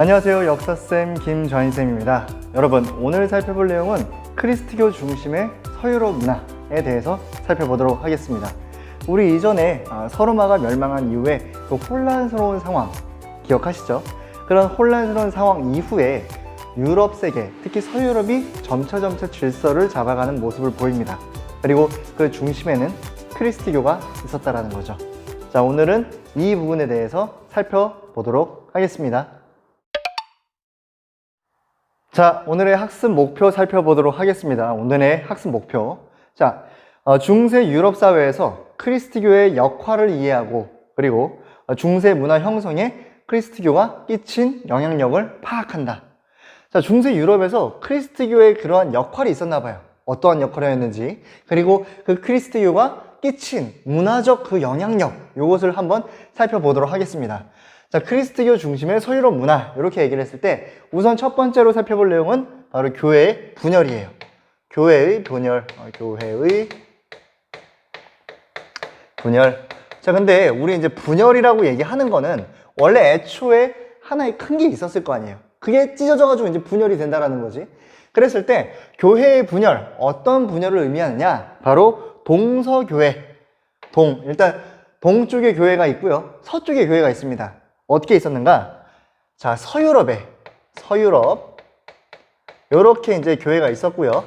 안녕하세요. 역사쌤 김전희쌤입니다. 여러분, 오늘 살펴볼 내용은 크리스트교 중심의 서유럽 문화에 대해서 살펴보도록 하겠습니다. 우리 이전에 서로마가 멸망한 이후에 그 혼란스러운 상황 기억하시죠? 그런 혼란스러운 상황 이후에 유럽 세계, 특히 서유럽이 점차 질서를 잡아가는 모습을 보입니다. 그리고 그 중심에는 크리스트교가 있었다라는 거죠. 자, 오늘은 이 부분에 대해서 살펴보도록 하겠습니다. 자, 오늘의 학습 목표 살펴보도록 하겠습니다. 오늘의 학습 목표. 자, 중세 유럽 사회에서 크리스트교의 역할을 이해하고, 그리고 중세 문화 형성에 크리스트교가 끼친 영향력을 파악한다. 자, 중세 유럽에서 크리스트교의 그러한 역할이 있었나 봐요. 어떠한 역할이었는지, 그리고 그 크리스트교가 끼친 문화적 그 영향력, 이것을 한번 살펴보도록 하겠습니다. 자, 크리스트교 중심의 서유럽 문화, 이렇게 얘기를 했을 때 우선 첫 번째로 살펴볼 내용은 바로 교회의 분열이에요. 교회의 분열, 교회의 분열. 자, 근데 우리 이제 분열이라고 얘기하는 거는 원래 애초에 하나의 큰 게 있었을 거 아니에요. 그게 찢어져가지고 이제 분열이 된다라는 거지. 그랬을 때 교회의 분열, 어떤 분열을 의미하느냐? 바로 동서교회. 일단 동쪽에 교회가 있고요, 서쪽에 교회가 있습니다. 어떻게 있었는가? 자, 서유럽 요렇게 이제 교회가 있었고요.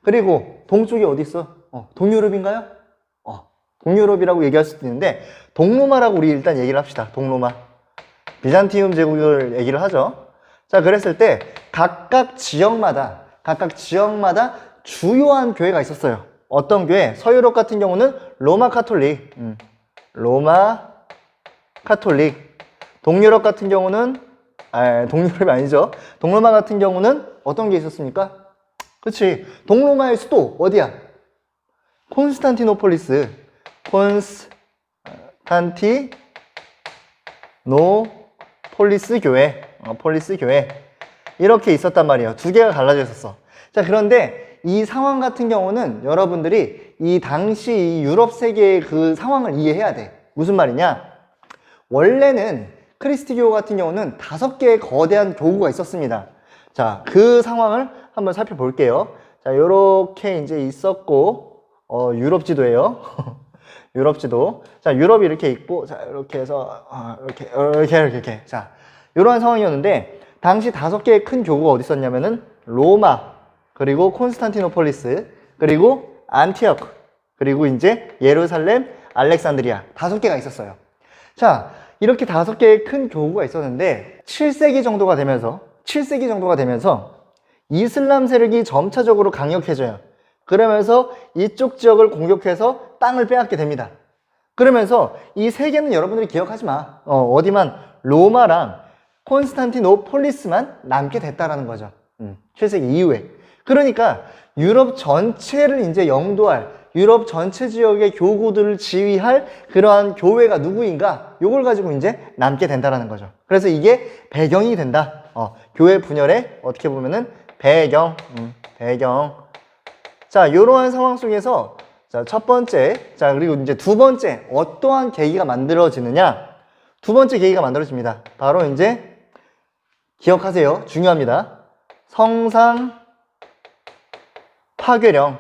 그리고 동쪽에 어디 있어? 동유럽인가요? 동유럽이라고 얘기할 수도 있는데 동로마라고 우리 일단 얘기를 합시다. 동로마. 비잔티움 제국을 얘기를 하죠. 자, 그랬을 때 각각 지역마다 주요한 교회가 있었어요. 어떤 교회? 서유럽 같은 경우는 로마 카톨릭. 동유럽 같은 경우는 동유럽이 아니죠. 동로마 같은 경우는 어떤 게 있었습니까? 그치, 동로마의 수도 어디야? 콘스탄티노폴리스 교회, 폴리스 교회, 이렇게 있었단 말이에요. 두 개가 갈라져 있었어. 자, 그런데 이 상황 같은 경우는 여러분들이 이 당시 이 유럽 세계의 그 상황을 이해해야 돼. 무슨 말이냐? 원래는 크리스트교 같은 경우는 5개의 거대한 교구가 있었습니다. 자, 그 상황을 한번 살펴볼게요. 자, 요렇게 이제 있었고, 유럽 지도예요. 유럽 지도. 자, 유럽이 이렇게 있고, 자, 이렇게 해서, 이렇게. 자, 요러한 상황이었는데, 당시 5개의 큰 교구가 어디 있었냐면은, 로마, 그리고 콘스탄티노폴리스, 그리고 안티오크, 그리고 이제 예루살렘, 알렉산드리아. 5개가 있었어요. 자, 이렇게 5개의 큰 교구가 있었는데 7세기 정도가 되면서 이슬람 세력이 점차적으로 강력해져요. 그러면서 이쪽 지역을 공격해서 땅을 빼앗게 됩니다. 그러면서 이 세 개는 여러분들이 기억하지 마. 어디만? 로마랑 콘스탄티노폴리스만 남게 됐다라는 거죠. 7세기 이후에. 그러니까 유럽 전체를 이제 영도할, 유럽 전체 지역의 교구들을 지휘할 그러한 교회가 누구인가? 요걸 가지고 이제 남게 된다라는 거죠. 그래서 이게 배경이 된다. 교회 분열의 어떻게 보면은 배경. 자, 요러한 상황 속에서 자, 첫 번째, 자, 그리고 이제 두 번째, 어떠한 계기가 만들어지느냐? 두 번째 계기가 만들어집니다. 바로 이제 기억하세요. 중요합니다. 성상 파괴령.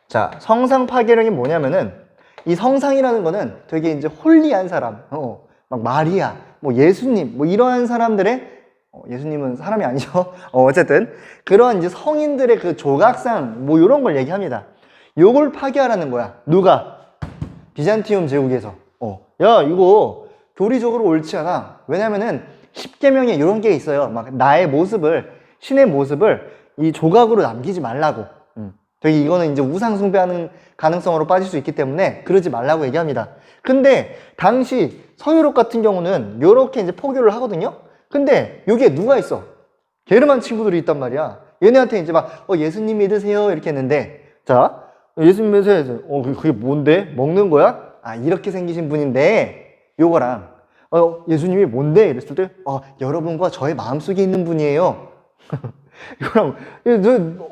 자, 성상 파괴령이 뭐냐면은 이 성상이라는 거는 되게 이제 홀리한 사람, 막 마리아, 뭐 예수님, 뭐 이러한 사람들의 예수님은 사람이 아니죠. 어쨌든 그런 이제 성인들의 그 조각상 뭐 이런 걸 얘기합니다. 요걸 파괴하라는 거야. 누가? 비잔티움 제국에서. 야, 이거 교리적으로 옳지 않아. 왜냐면은 십계명에 이런 게 있어요. 막 나의 모습을, 신의 모습을 이 조각으로 남기지 말라고. 되게 이거는 이제 우상 숭배하는 가능성으로 빠질 수 있기 때문에 그러지 말라고 얘기합니다. 근데 당시 서유럽 같은 경우는 이렇게 이제 포교를 하거든요. 근데 여기에 누가 있어? 게르만 친구들이 있단 말이야. 얘네한테 이제 막 예수님 믿으세요 이렇게 했는데, 자, 예수님 믿으세요. 그게 뭔데? 먹는 거야? 이렇게 생기신 분인데 요거랑 예수님이 뭔데? 이랬을 때 여러분과 저의 마음속에 있는 분이에요. 이거랑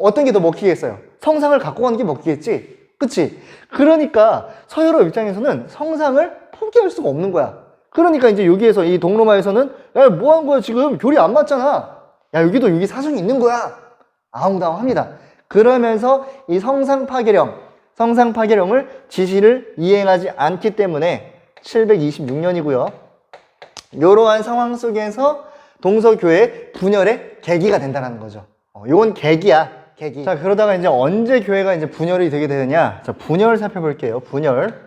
어떤 게 더 먹히겠어요? 성상을 갖고 가는 게 먹히겠지? 그치? 그러니까 서유럽 입장에서는 성상을 포기할 수가 없는 거야. 그러니까 이제 여기에서 이 동로마에서는 야, 뭐 한 거야 지금 교리 안 맞잖아. 야, 여기도 여기 사정이 있는 거야. 아웅다웅합니다. 그러면서 이 성상 파괴령을 지시를 이행하지 않기 때문에 726년이고요. 이러한 상황 속에서 동서교회 분열의 계기가 된다는 거죠. 요건 계기야, 계기. 자, 그러다가 이제 언제 교회가 이제 분열이 되게 되느냐? 자, 분열 살펴볼게요. 분열.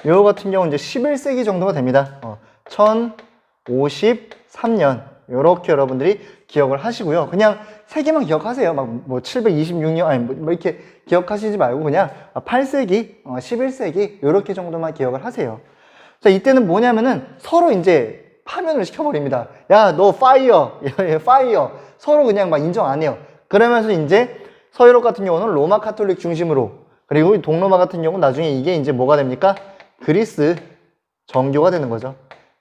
요 같은 경우 이제 11세기 정도가 됩니다. 1053년. 요렇게 여러분들이 기억을 하시고요. 그냥 세 개만 기억하세요. 막 뭐 726년, 아니 뭐 이렇게 기억하시지 말고 그냥 8세기, 11세기, 요렇게 정도만 기억을 하세요. 자, 이때는 뭐냐면은 서로 이제 파면을 시켜버립니다. 야, 너 파이어, 파이어. 서로 그냥 막 인정 안 해요. 그러면서 이제 서유럽 같은 경우는 로마 카톨릭 중심으로, 그리고 동로마 같은 경우는 나중에 이게 이제 뭐가 됩니까? 그리스 정교가 되는 거죠.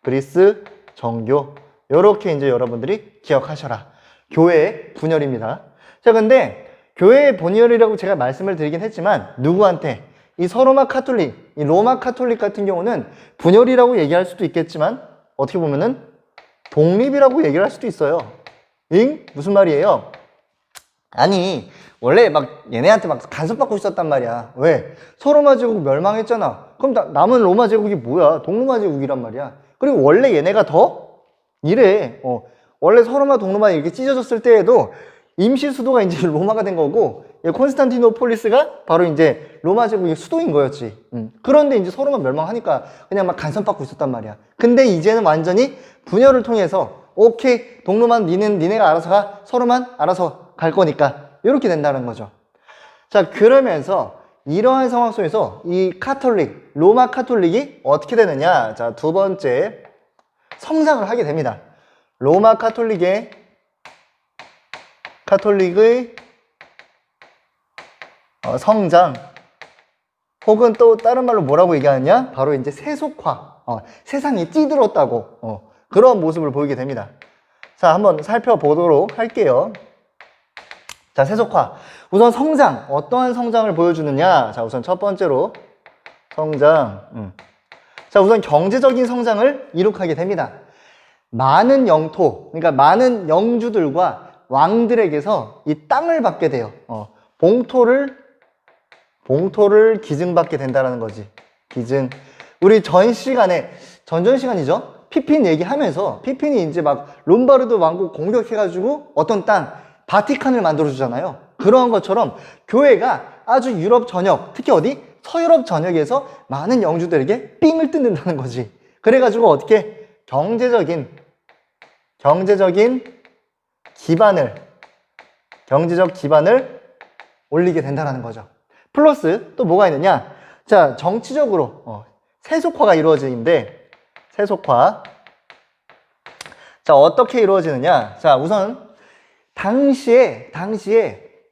그리스 정교. 요렇게 이제 여러분들이 기억하셔라. 교회의 분열입니다. 자, 근데 교회의 분열이라고 제가 말씀을 드리긴 했지만 누구한테? 이 서로마 카톨릭, 이 로마 카톨릭 같은 경우는 분열이라고 얘기할 수도 있겠지만 어떻게 보면은 독립이라고 얘기를 할 수도 있어요. 응? 무슨 말이에요? 아니, 원래 막 얘네한테 막 간섭받고 있었단 말이야. 왜? 서로마 제국 멸망했잖아. 그럼 남은 로마 제국이 뭐야? 동로마 제국이란 말이야. 그리고 원래 얘네가 더 이래. 원래 서로마 동로마 이렇게 찢어졌을 때에도 임시 수도가 이제 로마가 된 거고, 콘스탄티노폴리스가 바로 이제 로마 제국의 수도인 거였지. 그런데 이제 서로마 멸망하니까 그냥 막 간섭받고 있었단 말이야. 근데 이제는 완전히 분열을 통해서 오케이, 동로만 니네가 알아서 가, 서로만 알아서 갈 거니까 이렇게 된다는 거죠. 자, 그러면서 이러한 상황 속에서 이 카톨릭, 로마 카톨릭이 어떻게 되느냐? 자, 두 번째, 성장을 하게 됩니다. 로마 카톨릭의 성장, 혹은 또 다른 말로 뭐라고 얘기하느냐? 바로 이제 세속화, 세상이 찌들었다고, 그런 모습을 보이게 됩니다. 자, 한번 살펴보도록 할게요. 자, 세속화. 우선 성장, 어떠한 성장을 보여주느냐? 자, 우선 첫 번째로 성장. 자, 우선 경제적인 성장을 이룩하게 됩니다. 많은 영토, 그러니까 많은 영주들과 왕들에게서 이 땅을 받게 돼요. 봉토를 기증받게 된다는 거지. 기증. 우리 전 시간이죠. 피핀 얘기하면서, 피핀이 이제 막 롬바르드 왕국 공격해가지고 어떤 땅, 바티칸을 만들어주잖아요. 그런 것처럼 교회가 아주 유럽 전역, 특히 어디? 서유럽 전역에서 많은 영주들에게 삥을 뜯는다는 거지. 그래가지고 어떻게? 경제적 기반을 올리게 된다는 거죠. 플러스 또 뭐가 있느냐? 자, 정치적으로 세속화가 이루어지는데, 세속화. 자, 어떻게 이루어지느냐? 자, 우선 당시에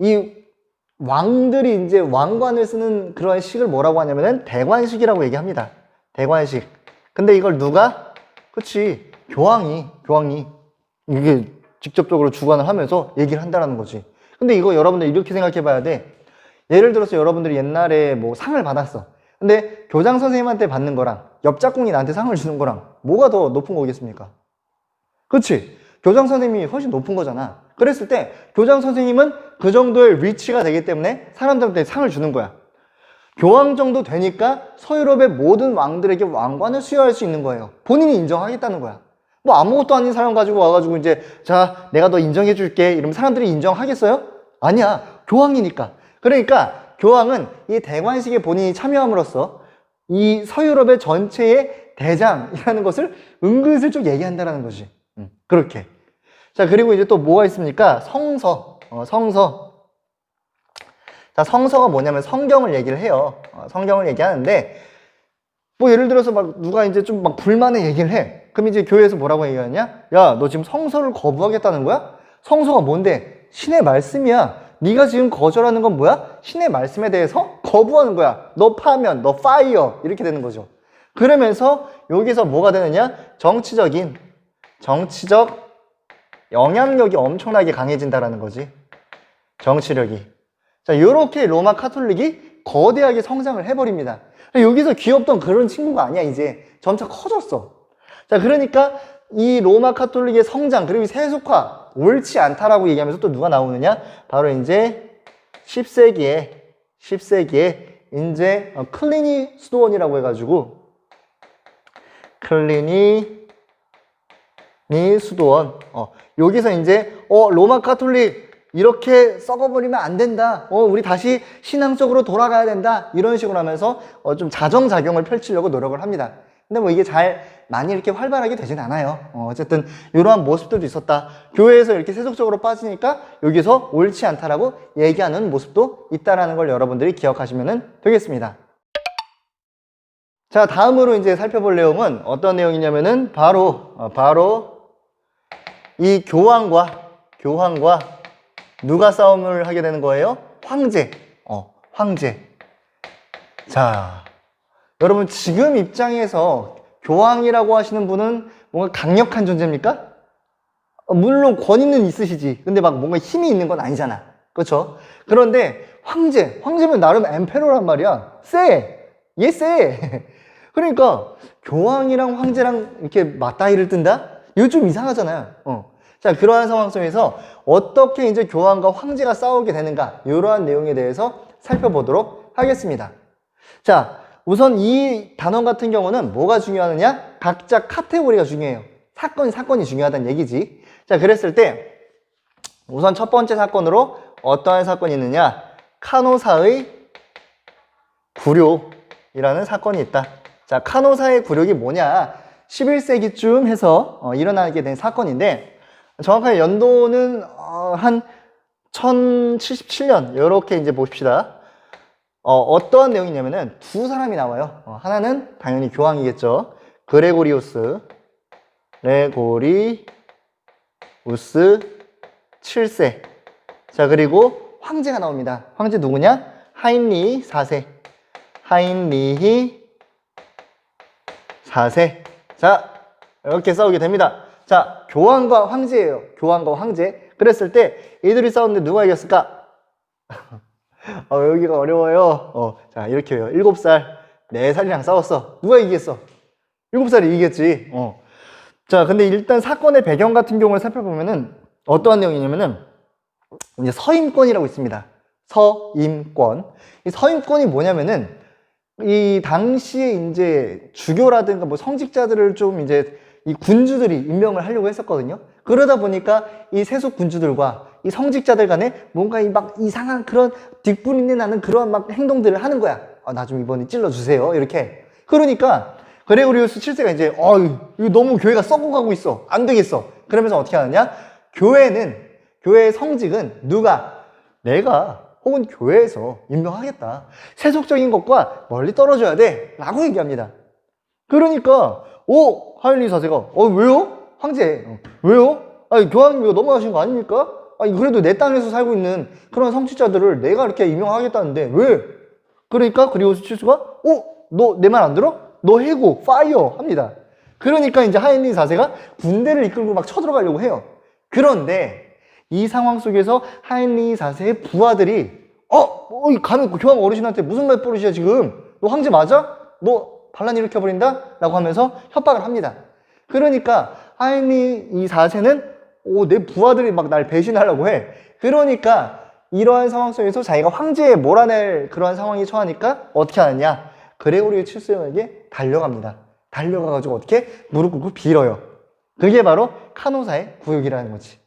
이 왕들이 이제 왕관을 쓰는 그런 식을 뭐라고 하냐면은 대관식이라고 얘기합니다. 대관식. 근데 이걸 누가? 그치, 교황이 이게 직접적으로 주관을 하면서 얘기를 한다는 거지. 근데 이거 여러분들 이렇게 생각해 봐야 돼. 예를 들어서 여러분들이 옛날에 뭐 상을 받았어. 근데 교장 선생님한테 받는 거랑 옆 짝꿍이 나한테 상을 주는 거랑 뭐가 더 높은 거겠습니까? 그치? 교장 선생님이 훨씬 높은 거잖아. 그랬을 때 교장 선생님은 그 정도의 리치가 되기 때문에 사람들한테 상을 주는 거야. 교황 정도 되니까 서유럽의 모든 왕들에게 왕관을 수여할 수 있는 거예요. 본인이 인정하겠다는 거야. 뭐 아무것도 아닌 사람 가지고 와가지고 이제 자, 내가 너 인정해 줄게 이러면 사람들이 인정하겠어요? 아니야. 교황이니까. 그러니까 교황은 이 대관식에 본인이 참여함으로써 이 서유럽의 전체의 대장이라는 것을 은근슬쩍 얘기한다는 거지. 그렇게. 자, 그리고 이제 또 뭐가 있습니까? 성서. 자, 성서가 뭐냐면 성경을 얘기를 해요. 성경을 얘기하는데, 뭐 예를 들어서 막 누가 이제 좀 막 불만의 얘기를 해. 그럼 이제 교회에서 뭐라고 얘기하냐? 야, 너 지금 성서를 거부하겠다는 거야? 성서가 뭔데? 신의 말씀이야. 네가 지금 거절하는 건 뭐야? 신의 말씀에 대해서 거부하는 거야. 너 파면, 너 파이어. 이렇게 되는 거죠. 그러면서 여기서 뭐가 되느냐? 정치적 영향력이 엄청나게 강해진다라는 거지. 정치력이. 자, 요렇게 로마 카톨릭이 거대하게 성장을 해버립니다. 여기서 귀엽던 그런 친구가 아니야. 이제 점차 커졌어. 자, 그러니까 이 로마 카톨릭의 성장 그리고 이 세속화 옳지 않다라고 얘기하면서 또 누가 나오느냐? 바로 이제 10세기에 이제 클리니 수도원이라고 해가지고 클리니 수도원 여기서 이제 로마 카톨릭 이렇게 썩어버리면 안 된다. 우리 다시 신앙적으로 돌아가야 된다. 이런 식으로 하면서 좀 자정작용을 펼치려고 노력을 합니다. 근데 뭐 이게 많이 이렇게 활발하게 되진 않아요. 어쨌든 이러한 모습들도 있었다. 교회에서 이렇게 세속적으로 빠지니까 여기서 옳지 않다라고 얘기하는 모습도 있다라는 걸 여러분들이 기억하시면 되겠습니다. 자, 다음으로 이제 살펴볼 내용은 어떤 내용이냐면은 바로 이 교황과 누가 싸움을 하게 되는 거예요? 황제. 황제. 자, 여러분 지금 입장에서 교황이라고 하시는 분은 뭔가 강력한 존재입니까? 물론 권위는 있으시지. 근데 막 뭔가 힘이 있는 건 아니잖아. 그렇죠? 그런데 황제면 나름 엠페로란 말이야. 얘 세. 그러니까 교황이랑 황제랑 이렇게 맞다이를 뜬다? 이거 좀 이상하잖아요. 자, 그러한 상황 속에서 어떻게 이제 교황과 황제가 싸우게 되는가, 이러한 내용에 대해서 살펴보도록 하겠습니다. 자, 우선 이 단원 같은 경우는 뭐가 중요하느냐? 각자 카테고리가 중요해요. 사건이 중요하다는 얘기지. 자, 그랬을 때 우선 첫 번째 사건으로 어떠한 사건이 있느냐? 카노사의 굴욕이라는 사건이 있다. 자, 카노사의 굴욕이 뭐냐? 11세기쯤 해서 일어나게 된 사건인데 정확하게 연도는 한 1077년 이렇게 이제 봅시다. 어떠한 내용이냐면은 두 사람이 나와요. 하나는 당연히 교황이겠죠. 그레고리우스 7세. 자, 그리고 황제가 나옵니다. 황제 누구냐? 하인리히 4세. 자, 이렇게 싸우게 됩니다. 자, 교황과 황제예요. 교황과 황제. 그랬을 때 이들이 싸웠는데 누가 이겼을까? 여기가 어려워요. 자, 이렇게 해요. 7살, 4살이랑 싸웠어. 누가 이기겠어? 7살이 이기겠지. 자, 근데 일단 사건의 배경 같은 경우를 살펴보면은 어떠한 내용이냐면은 이제 서임권이라고 있습니다. 서임권. 이 서임권이 뭐냐면은 이 당시에 이제 주교라든가 뭐 성직자들을 좀 이제 이 군주들이 임명을 하려고 했었거든요. 그러다 보니까 이 세속 군주들과 이 성직자들 간에 뭔가 막 이상한 그런 뒷분이 나는 그런 막 행동들을 하는 거야. 나 좀 이번에 찔러주세요. 이렇게. 그러니까 그레고리우스 7세가 이제 이거 너무 교회가 썩어가고 있어. 안 되겠어. 그러면서 어떻게 하느냐? 교회의 성직은 내가 혹은 교회에서 임명하겠다. 세속적인 것과 멀리 떨어져야 돼. 라고 얘기합니다. 그러니까 하인리 4세가 왜요? 황제 왜요? 교황님 이거 너무하신 거 아닙니까? 그래도 내 땅에서 살고 있는 그런 성직자들을 내가 이렇게 임명하겠다는데 왜? 그러니까 그리고스 7세가 너 내 말 안 들어? 너 해고 파이어 합니다. 그러니까 이제 하인리 4세가 군대를 이끌고 막 쳐들어가려고 해요. 그런데 이 상황 속에서 하인리 4세의 부하들이 감히 교황 어르신한테 무슨 말버릇이야 지금? 너 황제 맞아? 너 반란 일으켜버린다? 라고 하면서 협박을 합니다. 그러니까 하인리 이 4세는 내 부하들이 막 날 배신하려고 해. 그러니까 이러한 상황 속에서 자기가 황제에 몰아낼 그러한 상황이 처하니까 어떻게 하느냐? 그레고리 7세에게 달려갑니다. 달려가가지고 어떻게? 무릎 꿇고 빌어요. 그게 바로 카노사의 굴욕이라는 거지.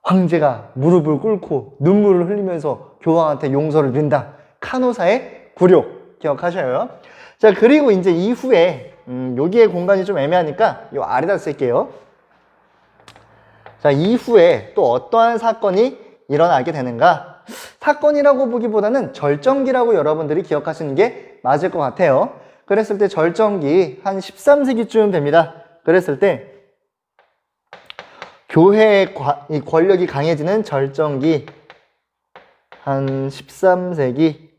황제가 무릎을 꿇고 눈물을 흘리면서 교황한테 용서를 빈다. 카노사의 굴욕 기억하셔요. 자, 그리고 이제 이후에 여기에 공간이 좀 애매하니까 요 아래다 쓸게요. 자, 이후에 또 어떠한 사건이 일어나게 되는가? 사건이라고 보기보다는 절정기라고 여러분들이 기억하시는 게 맞을 것 같아요. 그랬을 때 절정기 한 13세기쯤 됩니다. 그랬을 때 교회의 권력이 강해지는 절정기 한 13세기.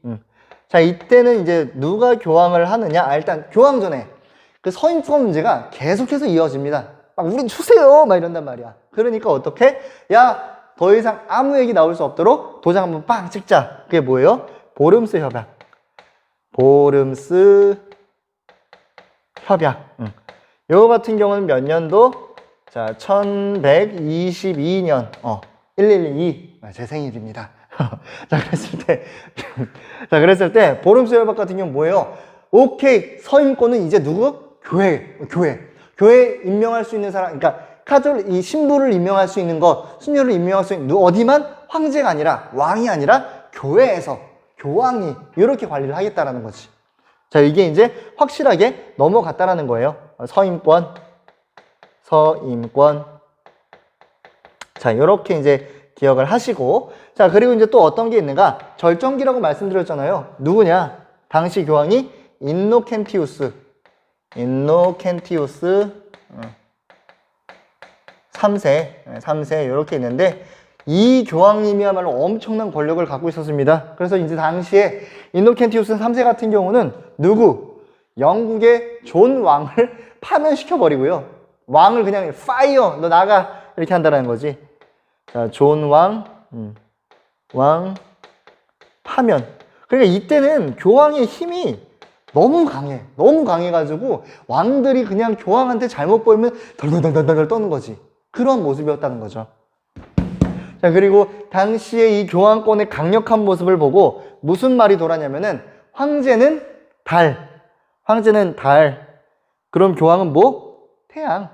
자, 이때는 이제 누가 교황을 하느냐? 일단 교황 전에 그 서임권 문제가 계속해서 이어집니다. 막 우린 주세요! 막 이런단 말이야. 그러니까 어떻게? 더 이상 아무 얘기 나올 수 없도록 도장 한번 빵 찍자. 그게 뭐예요? 보름스 협약. 보름스 협약. 요거 같은 경우는 몇 년도? 자, 1122년. 1122. 제 생일입니다. 자, 그랬을 때, 보름스 협약 같은 경우는 뭐예요? 오케이, 서임권은 이제 누구? 교회 임명할 수 있는 사람, 그러니까 이 신부를 임명할 수 있는 것, 수녀를 임명할 수 있는, 어디만? 황제가 아니라, 왕이 아니라, 교회에서, 교황이, 이렇게 관리를 하겠다라는 거지. 자, 이게 이제 확실하게 넘어갔다라는 거예요. 서임권. 자, 이렇게 이제 기억을 하시고. 자, 그리고 이제 또 어떤 게 있는가? 절정기라고 말씀드렸잖아요. 누구냐? 당시 교황이 인노켄티우스 3세 이렇게 있는데, 이 교황님이야말로 엄청난 권력을 갖고 있었습니다. 그래서 이제 당시에 인노켄티우스 3세 같은 경우는 누구? 영국의 존 왕을 파면시켜버리고요. 왕을 그냥 파이어, 너 나가, 이렇게 한다는 거지. 자, 존 왕 파면. 그러니까 이때는 교황의 힘이 너무 강해가지고 왕들이 그냥 교황한테 잘못 보이면 덜덜덜덜 떠는 거지. 그런 모습이었다는 거죠. 자, 그리고 당시에 이 교황권의 강력한 모습을 보고 무슨 말이 돌았냐면은, 황제는 달. 그럼 교황은 뭐? 태양.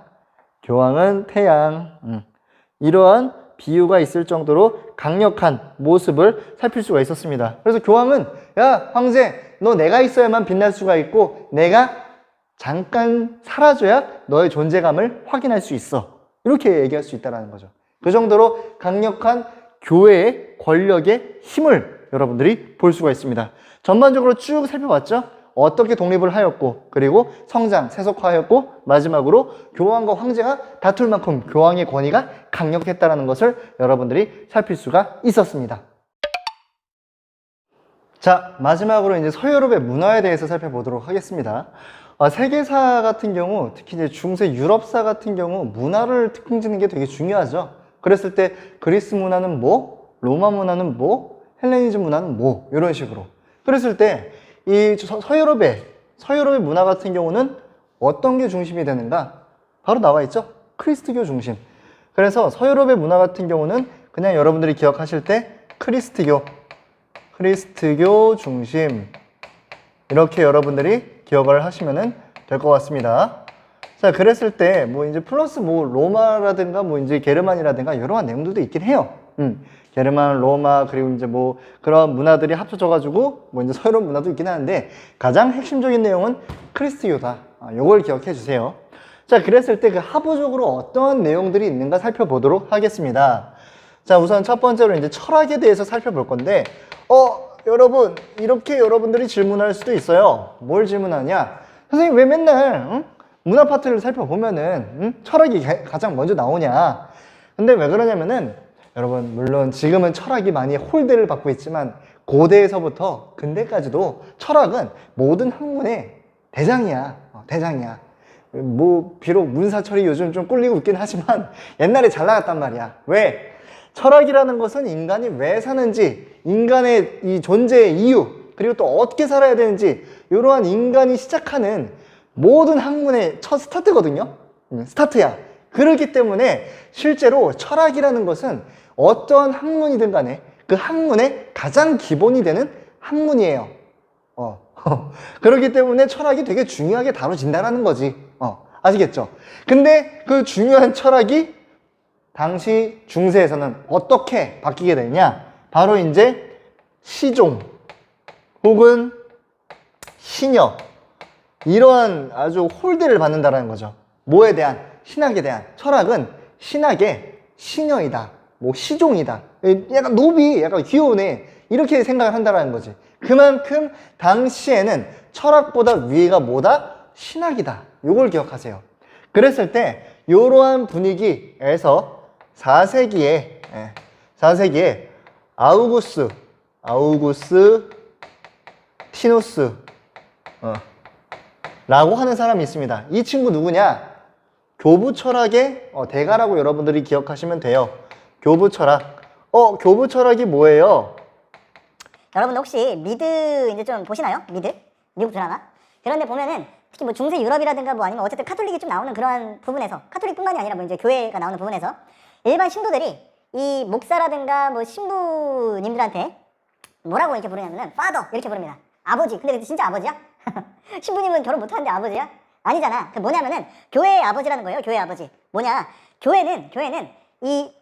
교황은 태양. 이러한 비유가 있을 정도로 강력한 모습을 살필 수가 있었습니다. 그래서 교황은, 야, 황제, 너 내가 있어야만 빛날 수가 있고, 내가 잠깐 사라져야 너의 존재감을 확인할 수 있어. 이렇게 얘기할 수 있다는 거죠. 그 정도로 강력한 교회의 권력의 힘을 여러분들이 볼 수가 있습니다. 전반적으로 쭉 살펴봤죠? 어떻게 독립을 하였고, 그리고 성장, 세속화하였고, 마지막으로 교황과 황제가 다툴 만큼 교황의 권위가 강력했다는 것을 여러분들이 살필 수가 있었습니다. 자, 마지막으로 이제 서유럽의 문화에 대해서 살펴보도록 하겠습니다. 세계사 같은 경우, 특히 이제 중세 유럽사 같은 경우 문화를 특징짓는 게 되게 중요하죠. 그랬을 때 그리스 문화는 뭐, 로마 문화는 뭐, 헬레니즘 문화는 뭐, 이런 식으로. 그랬을 때 이 서유럽의 문화 같은 경우는 어떤 게 중심이 되는가? 바로 나와 있죠. 크리스트교 중심. 그래서 서유럽의 문화 같은 경우는 그냥 여러분들이 기억하실 때 크리스트교 중심, 이렇게 여러분들이 기억을 하시면 될 것 같습니다. 자, 그랬을 때 뭐 이제 플러스 뭐 로마라든가 뭐 이제 게르만이라든가 이러한 내용들도 있긴 해요. 게르만, 로마, 그리고 이제 뭐 그런 문화들이 합쳐져가지고 뭐 이제 서유럽 문화도 있긴 하는데, 가장 핵심적인 내용은 크리스트교다. 요걸 기억해 주세요. 자, 그랬을 때 그 하부적으로 어떤 내용들이 있는가 살펴보도록 하겠습니다. 자, 우선 첫 번째로 이제 철학에 대해서 살펴볼 건데, 여러분, 이렇게 여러분들이 질문할 수도 있어요. 뭘 질문하냐? 선생님, 왜 맨날 문화 파트를 살펴보면은 철학이 가장 먼저 나오냐? 근데 왜 그러냐면은, 여러분, 물론 지금은 철학이 많이 홀대를 받고 있지만 고대에서부터 근대까지도 철학은 모든 학문의 대장이야. 뭐 비록 문사철이 요즘 좀 꿀리고 있긴 하지만 옛날에 잘 나갔단 말이야. 왜? 철학이라는 것은 인간이 왜 사는지, 인간의 이 존재의 이유, 그리고 또 어떻게 살아야 되는지, 이러한 인간이 시작하는 모든 학문의 첫 스타트거든요. 스타트야. 그렇기 때문에 실제로 철학이라는 것은 어떠한 학문이든 간에 그 학문의 가장 기본이 되는 학문이에요. 그렇기 때문에 철학이 되게 중요하게 다뤄진다는 거지. 아시겠죠? 근데 그 중요한 철학이 당시 중세에서는 어떻게 바뀌게 되냐? 바로 이제 시종 혹은 신여, 이러한 아주 홀대를 받는다는 거죠. 뭐에 대한? 신학에 대한. 철학은 신학의 신여이다, 뭐 시종이다, 약간 노비, 약간 귀여운 애, 이렇게 생각을 한다는 거지. 그만큼 당시에는 철학보다 위가 뭐다? 신학이다. 요걸 기억하세요. 그랬을 때 이러한 분위기에서 4세기에 아우구스 티누스 라고 하는 사람이 있습니다. 이 친구 누구냐? 교부 철학의 대가라고 여러분들이 기억하시면 돼요. 교부 철학. 교부 철학이 뭐예요? 여러분들 혹시 미드 이제 좀 보시나요? 미드? 미국 드라마? 그런데 보면은 특히 뭐 중세 유럽이라든가 뭐 아니면 어쨌든 카톨릭이 좀 나오는 그러한 부분에서 카톨릭뿐만이 아니라 뭐 이제 교회가 나오는 부분에서 일반 신도들이 이 목사라든가 뭐 신부님들한테 뭐라고 이렇게 부르냐면은 father 이렇게 부릅니다. 아버지. 근데 진짜 아버지야? 신부님은 결혼 못하는데 아버지야? 아니잖아. 그 뭐냐면은 교회의 아버지라는 거예요. 교회 아버지. 뭐냐? 교회는 이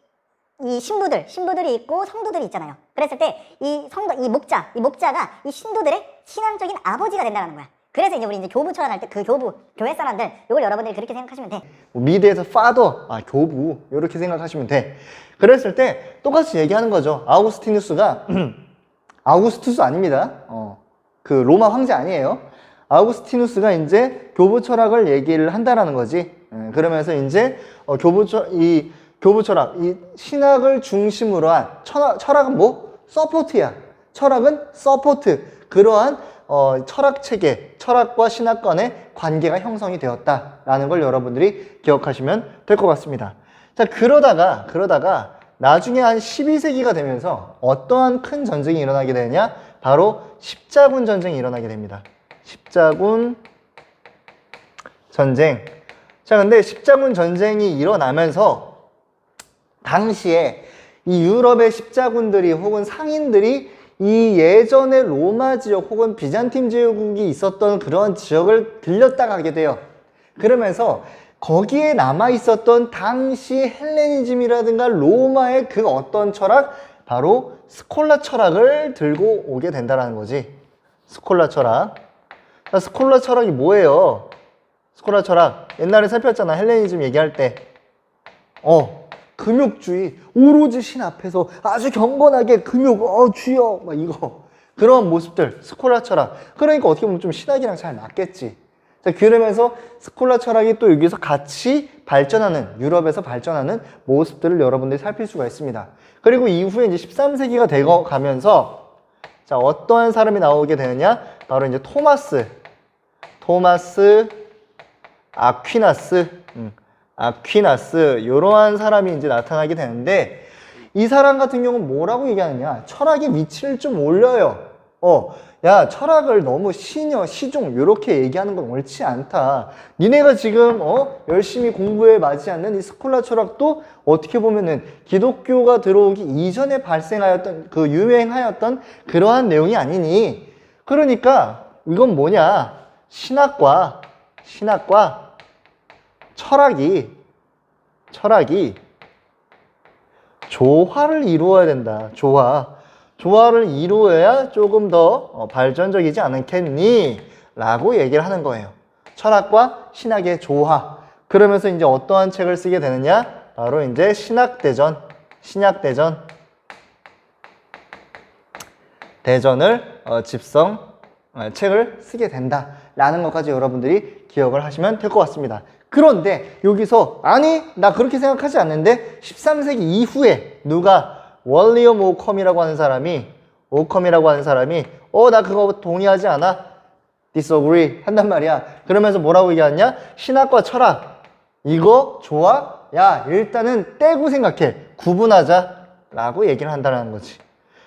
신부들이 있고 성도들이 있잖아요. 그랬을 때 이 목자가 이 신도들의 신앙적인 아버지가 된다는 거야. 그래서 이제 우리 이제 교부 철학할 때 그 교회 사람들 이걸 여러분들이 그렇게 생각하시면 돼. 미드에서 father, 교부 이렇게 생각하시면 돼. 그랬을 때 똑같이 얘기하는 거죠. 아우구스티누스가 아우구스투스 아닙니다. 그 로마 황제 아니에요. 아우구스티누스가 이제 교부 철학을 얘기를 한다라는 거지. 그러면서 이제 교부 철학, 이 신학을 중심으로 한 철학은 뭐? 서포트야. 철학은 서포트. 그러한 철학 체계, 철학과 신학 간의 관계가 형성이 되었다라는 걸 여러분들이 기억하시면 될 것 같습니다. 자, 그러다가 나중에 한 12세기가 되면서 어떠한 큰 전쟁이 일어나게 되냐? 바로 십자군 전쟁이 일어나게 됩니다. 십자군 전쟁. 자, 근데 십자군 전쟁이 일어나면서 당시에 이 유럽의 십자군들이 혹은 상인들이 이 예전의 로마 지역 혹은 비잔팀 제국이 있었던 그런 지역을 들렸다 가게 돼요. 그러면서 거기에 남아 있었던 당시 헬레니즘이라든가 로마의 그 어떤 철학, 바로 스콜라 철학을 들고 오게 된다는 거지. 스콜라 철학. 자, 스콜라 철학이 뭐예요? 스콜라 철학. 옛날에 살폈잖아. 헬레니즘 얘기할 때. 금욕주의. 오로지 신 앞에서 아주 경건하게 금욕, 주여. 막 이거. 그런 모습들. 스콜라 철학. 그러니까 어떻게 보면 좀 신학이랑 잘 맞겠지. 자, 그러면서 스콜라 철학이 또 여기서 같이 발전하는, 유럽에서 발전하는 모습들을 여러분들이 살필 수가 있습니다. 그리고 이후에 이제 13세기가 되고 가면서, 자, 어떠한 사람이 나오게 되느냐? 바로 이제 토마스 아퀴나스, 이러한 사람이 이제 나타나게 되는데, 이 사람 같은 경우는 뭐라고 얘기하느냐? 철학의 위치를 좀 올려요. 야, 철학을 너무 시종, 이렇게 얘기하는 건 옳지 않다. 니네가 지금, 열심히 공부에 맞지 않는 이 스콜라 철학도 어떻게 보면은 기독교가 들어오기 이전에 발생하였던, 유행하였던 그러한 내용이 아니니. 그러니까, 이건 뭐냐? 신학과 철학이 조화를 이루어야 된다. 조화를 이루어야 조금 더 발전적이지 않겠니? 라고 얘기를 하는 거예요. 철학과 신학의 조화. 그러면서 이제 어떠한 책을 쓰게 되느냐? 바로 이제 대전을 책을 쓰게 된다라는 것까지 여러분들이 기억을 하시면 될 것 같습니다. 그런데 여기서 아니 나 그렇게 생각하지 않는데 13세기 이후에 누가 월리엄 오컴이라고 하는 사람이 나 그거 동의하지 않아? disagree 한단 말이야. 그러면서 뭐라고 얘기하냐? 신학과 철학 이거 좋아? 야 일단은 떼고 생각해. 구분하자 라고 얘기를 한다는 거지.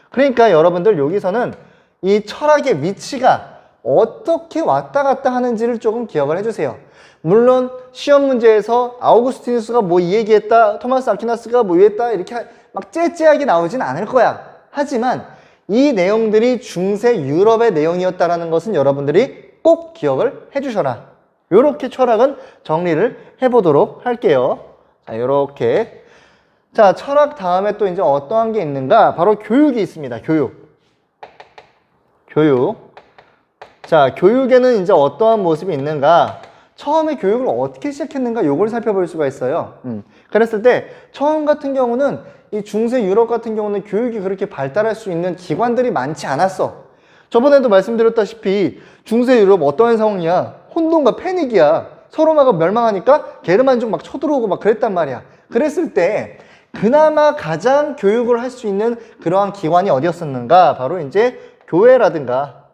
그러니까 여러분들 여기서는 이 철학의 위치가 어떻게 왔다 갔다 하는지를 조금 기억을 해주세요. 물론 시험 문제에서 아우구스티누스가 뭐 이 얘기했다, 토마스 아퀴나스가 뭐 이랬다 이렇게 막 째째하게 나오진 않을 거야. 하지만 이 내용들이 중세 유럽의 내용이었다는 것은 여러분들이 꼭 기억을 해주셔라. 이렇게 철학은 정리를 해보도록 할게요. 자, 이렇게. 자, 철학 다음에 또 이제 어떠한 게 있는가? 바로 교육이 있습니다. 교육. 자, 교육에는 이제 어떠한 모습이 있는가? 처음에 교육을 어떻게 시작했는가? 요걸 살펴볼 수가 있어요. 그랬을 때 처음 같은 경우는 이 중세 유럽 같은 경우는 교육이 그렇게 발달할 수 있는 기관들이 많지 않았어. 저번에도 말씀드렸다시피 중세 유럽 어떠한 상황이야? 혼돈과 패닉이야. 서로 막 멸망하니까 게르만족 막 쳐들어오고 막 그랬단 말이야. 그랬을 때 그나마 가장 교육을 할 수 있는 그러한 기관이 어디였었는가? 바로 교회라든가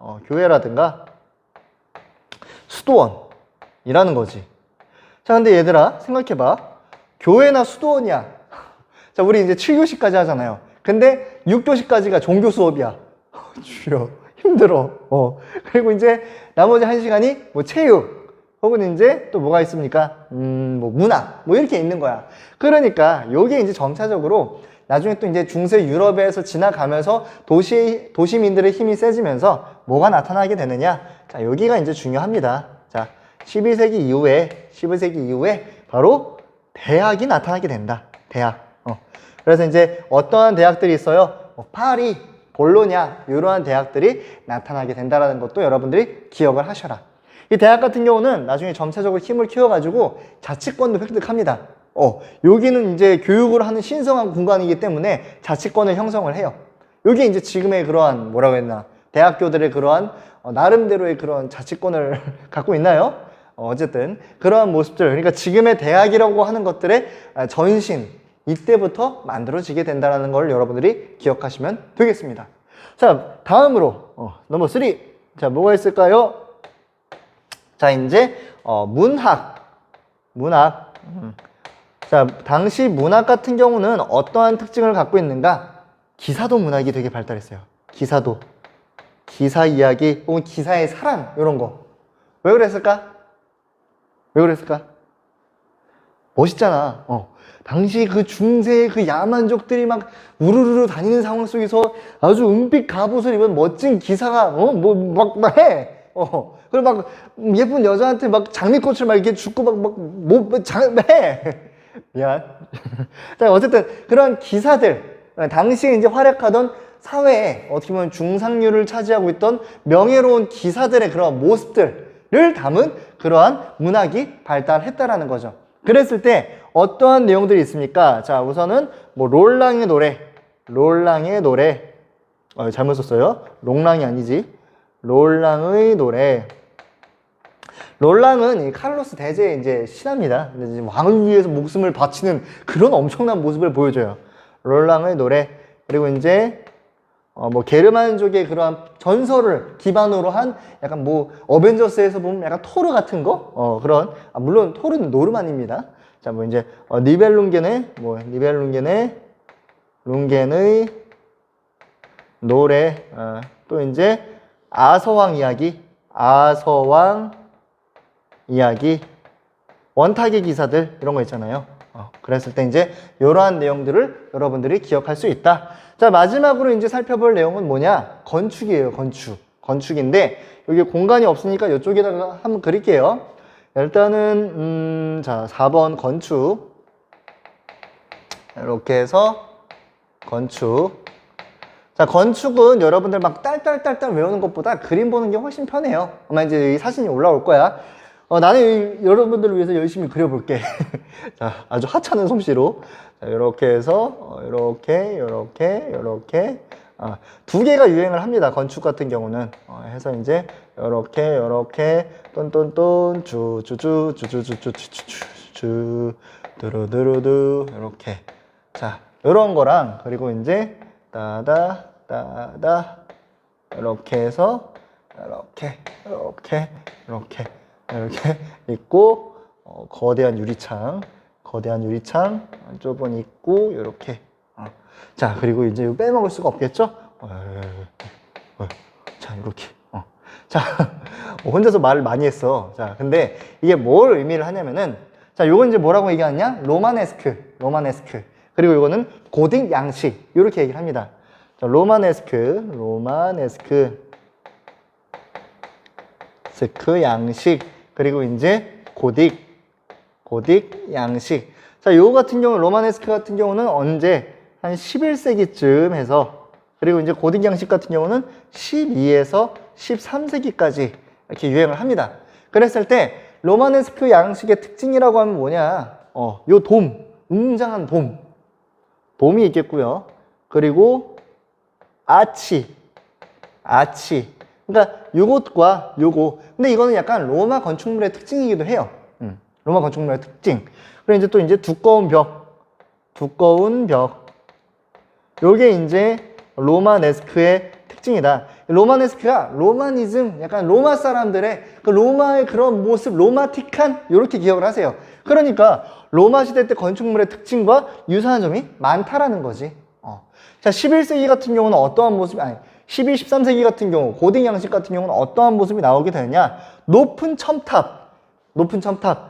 수도원이라는 거지. 자, 근데 얘들아 생각해봐. 교회나 수도원이야. 자, 우리 이제 7교시까지 하잖아요. 근데 6교시까지가 종교 수업이야. 주여 힘들어. 그리고 이제 나머지 1시간이 뭐 체육 혹은 이제 또 뭐가 있습니까? 뭐 문학 뭐 이렇게 있는 거야. 그러니까 요게 이제 점차적으로 나중에 또 이제 중세 유럽에서 지나가면서 도시민들의 힘이 세지면서 뭐가 나타나게 되느냐? 자, 여기가 이제 중요합니다. 자, 12세기 이후에 바로 대학이 나타나게 된다. 대학. 그래서 이제 어떠한 대학들이 있어요? 파리, 볼로냐 이러한 대학들이 나타나게 된다는 것도 여러분들이 기억을 하셔라. 이 대학 같은 경우는 나중에 점차적으로 힘을 키워가지고 자치권도 획득합니다. 여기는 이제 교육을 하는 신성한 공간이기 때문에 자치권을 형성을 해요. 여기 이제 지금의 그러한 뭐라고 했나 대학교들의 그러한 나름대로의 그런 자치권을 갖고 있나요? 어쨌든 그러한 모습들, 그러니까 지금의 대학이라고 하는 것들의 전신 이때부터 만들어지게 된다는 걸 여러분들이 기억하시면 되겠습니다. 자, 다음으로 넘버 3. 자, 뭐가 있을까요? 자, 이제 문학. 자, 당시 문학 같은 경우는 어떠한 특징을 갖고 있는가? 기사도 문학이 되게 발달했어요. 기사도. 기사 이야기 혹은 기사의 사랑 이런 거. 왜 그랬을까? 멋있잖아. 당시 그 중세의 그 야만족들이 막 우르르 다니는 상황 속에서 아주 은빛 갑옷을 입은 멋진 기사가 막 해. 그리고 막 예쁜 여자한테 막 장미꽃을 막 이렇게 줍고 해. 미안. 자, 어쨌든 그런 기사들, 당시에 이제 활약하던 사회에 어떻게 보면 중상류를 차지하고 있던 명예로운 기사들의 그런 모습들을 담은 그러한 문학이 발달했다라는 거죠. 그랬을 때 어떠한 내용들이 있습니까? 자, 우선은 뭐 롤랑의 노래. 잘못 썼어요. 롱랑이 아니지. 롤랑의 노래. 롤랑은 이 카를로스 대제의 이제 신하입니다. 이제 왕을 위해서 목숨을 바치는 그런 엄청난 모습을 보여줘요. 롤랑의 노래. 그리고 이제 뭐 게르만족의 그러한 전설을 기반으로 한 약간 뭐 어벤져스에서 보면 약간 토르 같은 거 그런 물론 토르는 노르만입니다. 자, 뭐 이제 니벨룽겐의 노래, 또 이제 아서왕 이야기, 원탁의 기사들 이런 거 있잖아요. 그랬을 때 이제 이러한 내용들을 여러분들이 기억할 수 있다. 자, 마지막으로 이제 살펴볼 내용은 뭐냐? 건축이에요. 건축인데 여기 공간이 없으니까 이쪽에다가 한번 그릴게요. 일단은 자, 4번 건축. 이렇게 해서 건축. 자, 건축은 여러분들 막 딸딸딸딸 외우는 것보다 그림 보는 게 훨씬 편해요. 아마 이제 이 사진이 올라올 거야. 나는 여러분들을 위해서 열심히 그려볼게. 자, 아주 하찮은 솜씨로. 자, 이렇게 해서, 이렇게. 두 개가 유행을 합니다. 건축 같은 경우는. 해서 이제, 이렇게, 똔똔똔, 두루두루두, 이렇게. 자, 이런 거랑, 그리고 이제, 따다, 이렇게 해서, 이렇게 있고, 거대한 유리창 좁은 있고, 이렇게. 자, 그리고 이제 이거 빼먹을 수가 없겠죠? 자, 이렇게. 자, 혼자서 말을 많이 했어. 자, 근데 이게 뭘 의미를 하냐면은, 자, 요건 이제 뭐라고 얘기하냐? 로마네스크. 그리고 이거는 고딕 양식. 이렇게 얘기를 합니다. 자, 로마네스크 양식. 그리고 이제 고딕 양식. 자, 요거 같은 경우, 로마네스크 같은 경우는 언제? 한 11세기쯤 해서, 그리고 이제 고딕 양식 같은 경우는 12에서 13세기까지 이렇게 유행을 합니다. 그랬을 때, 로마네스크 양식의 특징이라고 하면 뭐냐? 요 웅장한 돔이 있겠고요. 그리고 아치. 그러니까 요것과 요거. 근데 이거는 약간 로마 건축물의 특징이기도 해요. 로마 건축물의 특징. 그리고 이제 또 이제 두꺼운 벽. 요게 이제 로마네스크의 특징이다. 로마네스크가 로마니즘, 약간 로마 사람들의 그 로마의 그런 모습, 로마틱한, 요렇게 기억을 하세요. 그러니까 로마 시대 때 건축물의 특징과 유사한 점이 많다라는 거지. 자, 11세기 같은 경우는 어떠한 모습이, 12, 13세기 같은 경우 고딕 양식 같은 경우는 어떠한 모습이 나오게 되느냐? 높은 첨탑,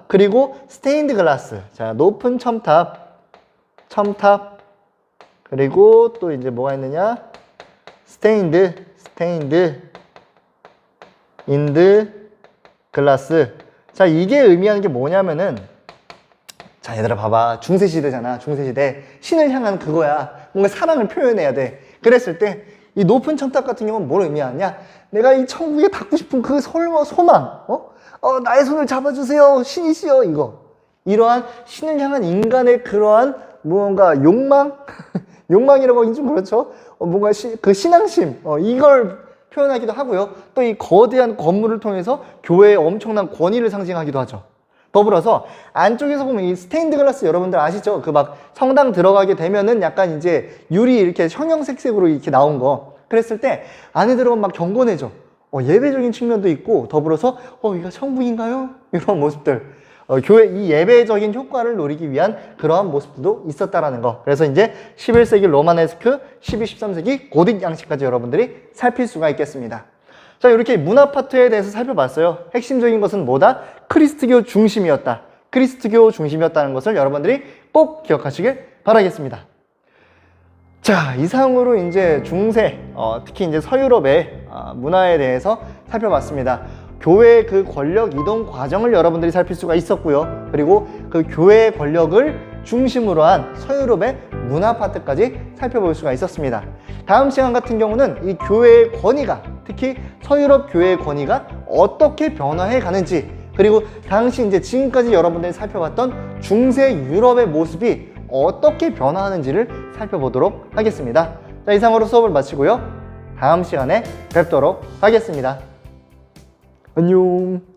그리고 스테인드 글라스. 자, 높은 첨탑, 그리고 또 이제 뭐가 있느냐? 스테인드 인드 글라스. 자, 이게 의미하는 게 뭐냐면은, 자, 얘들아 봐봐. 중세시대잖아. 중세시대. 신을 향한 그거야. 뭔가 사랑을 표현해야 돼. 그랬을 때 이 높은 첨탑 같은 경우는 뭘 의미하냐? 내가 이 천국에 닿고 싶은 그 소망, 나의 손을 잡아주세요. 신이시여, 이거. 이러한 신을 향한 인간의 그러한 무언가 욕망? 욕망이라고 하긴 좀 그렇죠. 뭔가 그 신앙심, 이걸 표현하기도 하고요. 또 이 거대한 건물을 통해서 교회의 엄청난 권위를 상징하기도 하죠. 더불어서 안쪽에서 보면 이 스테인드 글라스 여러분들 아시죠? 그 막 성당 들어가게 되면은 약간 이제 유리 이렇게 형형색색으로 이렇게 나온 거. 그랬을 때 안에 들어가면 막 경건해져. 예배적인 측면도 있고 더불어서 이거 천국인가요? 이런 모습들. 교회 이 예배적인 효과를 노리기 위한 그러한 모습도 있었다라는 거. 그래서 이제 11세기 로마네스크, 12, 13세기 고딕 양식까지 여러분들이 살필 수가 있겠습니다. 자, 이렇게 문화 파트에 대해서 살펴봤어요. 핵심적인 것은 뭐다? 크리스트교 중심이었다는 것을 여러분들이 꼭 기억하시길 바라겠습니다. 자, 이상으로 이제 중세, 특히 이제 서유럽의 문화에 대해서 살펴봤습니다. 교회의 그 권력 이동 과정을 여러분들이 살필 수가 있었고요. 그리고 그 교회의 권력을 중심으로 한 서유럽의 문화 파트까지 살펴볼 수가 있었습니다. 다음 시간 같은 경우는 이 교회의 권위가, 특히 서유럽 교회의 권위가 어떻게 변화해 가는지, 그리고 당시 이제 지금까지 여러분들이 살펴봤던 중세 유럽의 모습이 어떻게 변화하는지를 살펴보도록 하겠습니다. 자, 이상으로 수업을 마치고요. 다음 시간에 뵙도록 하겠습니다. 안녕.